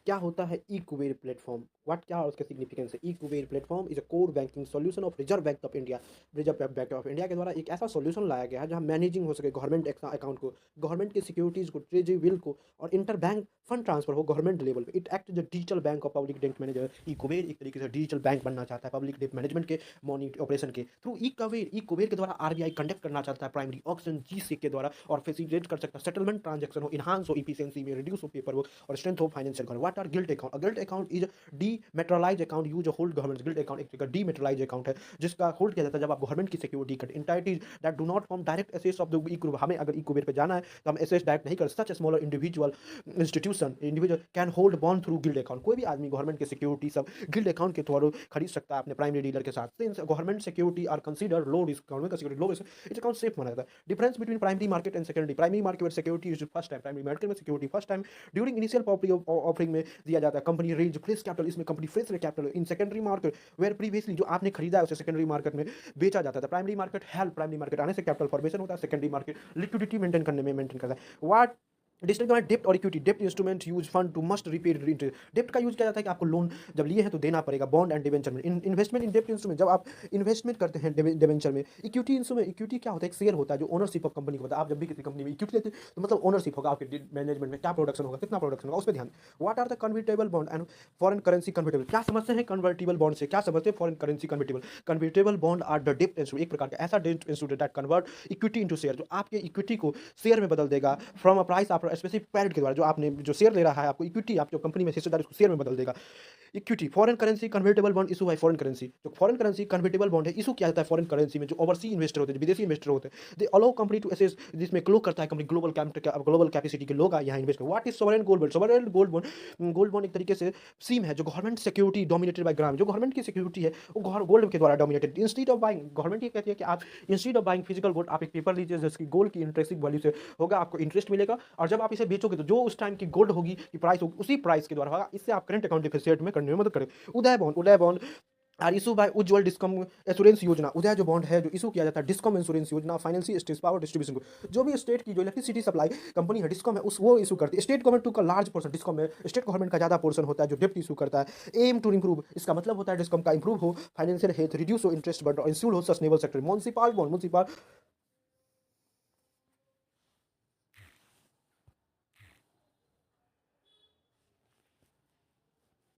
क्या होता है ई कुबेर प्लेटफॉर्म? व्हाट क्या उसका सिग्निफिकेंस है? E Kuber platform is a core banking solution of Reserve Bank of India. Reserve Bank of India के द्वारा एक ऐसा सॉल्यूशन लाया गया है जहां मैनेजिंग हो सके गवर्नमेंट अकाउंट को, गवर्नमेंट की सिक्योरिटीज को, ट्रेजरी बिल को, और इंटर बैंक फंड ट्रांसफर हो गवर्नमेंट लेवल पे। It act the digital bank of public debt manager. E Kuber एक तरीके से डिजिटल बैंक बनना चाहता है पब्लिक डेट मैनेजमेंट के मॉनिटर ऑपरेशन के थ्रू। ई कुबेर के द्वारा आरबीआई कंडक्ट करना चाहता है प्राइमरी ऑक्शन जी के द्वारा, और फैसिलिटेट कर सकता है सेटलमेंट ट्रांजैक्शन हो, इनहांस हो इफिशिएंसी में, रिड्यूस हो पेपर वर्क और स्ट्रेंथ हो financial account. What are gilt account? A gilt account is dematerialized account use hold government. Gilt account एक तरह का डीमेटेरियलाइज्ड अकाउंट है जिसका होल्ड किया जाता है जब आप गवर्नमेंट की सिक्योरिटी कर entities that do not form direct assets of the E Kuber. हमें अगर ई कुबेर पे जाना है तो हम एसेट्स डायरेक्ट नहीं कर, such smaller individual can hold bond through gilt account. कोई भी आदमी गवर्नमेंट की सिक्योरिटी सब गिल्ड अकाउंट के थ्रू खरीद सकता है अपने प्राइमरी डीलर के साथ। Since government security are consider low risk, government का security low risk, it account safe माना जाता है। Difference between primary market and secondary. Primary market में security is first time, primary market में security first time during initial offering में दिया जाता है। कंपनी रेज फ्रेश कैपिटल, इसमें company fresh capital. In secondary market where previously जो आपने खरीदा है उसे सेकेंडरी मार्केट में बेचा जाता था। Primary market help, primary market आने से कैपिटल फॉर्मेशन होता है। सेकेंडरी मार्केट लिक्विडिटी मेंटेन करने में मेंटेन करता है। व्हाट डिजिटल का डेप्ट और इक्विटी। डेप्ट instrument use fund to must repay interest. डेप्ट का यूज किया जाता है कि आपको लोन जब लिए हैं तो देना पड़ेगा। बॉन्ड एंड डिवेंचर में इन्वेस्टमेंट इन डेप्ट इंस्ट्रूमेंट, जब आप इन्वेस्टमेंट करते हैं डिवेंचर में। इक्विटी इंस्ट्रूमेंट, इक्विटी क्या होता है? एक शेयर होता है जो ओनरशिप ऑफ कंपनी को होता है। आप जब भी किसी कंपनी में इक्विटी लेते हैं तो मतलब ओनरशिप होगा आपके मैनेजमेंट में, क्या प्रोडक्शन होगा, कितना प्रोडक्शन होगा, उस पर ध्यान। What are the convertible bond and foreign currency convertible? क्या समझते हैं कन्वर्टेबल बॉन्ड से? क्या समझते हैं foreign currency convertible? Convertible bond are the डेप्ट इंस्ट्रूमेंट, एक प्रकार का ऐसा डेप्ट instrument that convert equity into share, जो आपके इक्विटी को शेयर में बदल देगा from a price after specific period के द्वारा। जो आपने जो शेयर ले रहा है आपको इक्विटी, आप जो कंपनी में हिस्सेदार उसको शेयर में बदल देगा। Equity foreign currency convertible bond issue bye foreign currency. जो फॉरेन करेंसी कन्वर्टेबल बॉन्ड है इशू किया जाता है फॉरेन करेंसी में। जो ओवरसी इन्वेस्टर होते हैं, विदेशी इन्वेस्टर होते हैं, they allow company to access, जिसमें क्लो करता है कंपनी ग्लोबल कैपेसिटी के लोग यहाँ इन्वेस्ट कर। What is sovereign gold bond? Sovereign gold bond एक तरीके से सीम है जो गवर्नमेंट सिक्योरिटी डोमिनेटेड बाय ग्राम। जो गवर्नमेंट की सिक्योरिटी है वो गोल्ड के द्वारा dominated. Instead of buying, government ये कहती है कि आप instead of buying physical gold, आप एक पेपर लीजिए जिसकी गोल्ड की इंटरेस्टिंग वैल्यू से होगा, आपको इंटरेस्ट मिलेगा, और जब आप इसे बेचोगे तो जो उस टाइम की गोल्ड होगी की प्राइस होगी उसी प्राइस के द्वारा होगा। इससे आप करंट अकाउंट डिफिसिट में करने में मदद करेगा। Uday bond are issue by Ujjwal discom assurance Yojana. Uday जो बॉन्ड है जो इशू किया जाता है डिस्कॉम इंश्योरेंस योजना, फाइनेंशियल स्टेट पावर डिस्ट्रीब्यूशन को। जो भी स्टेट की जो इलेक्ट्रिसिटी सप्लाई कंपनी है डिस्कॉम है उस वो इशू करती है। स्टेट गवर्नमेंट टू का लार्ज पोर्शन डिस्कॉम में, स्टेट गवर्नमेंट का ज्यादा पोर्शन होता है जो डेप्ट इशू करता है। एम टू इंप्रूव, इसका मतलब होता है डिस्कॉम का इंप्रूव हो फाइनेंशियल हेल्थ, रिड्यूस हो इंटरेस्ट बर्डन, इंश्योर हो sustainable sector. Municipal bond, municipal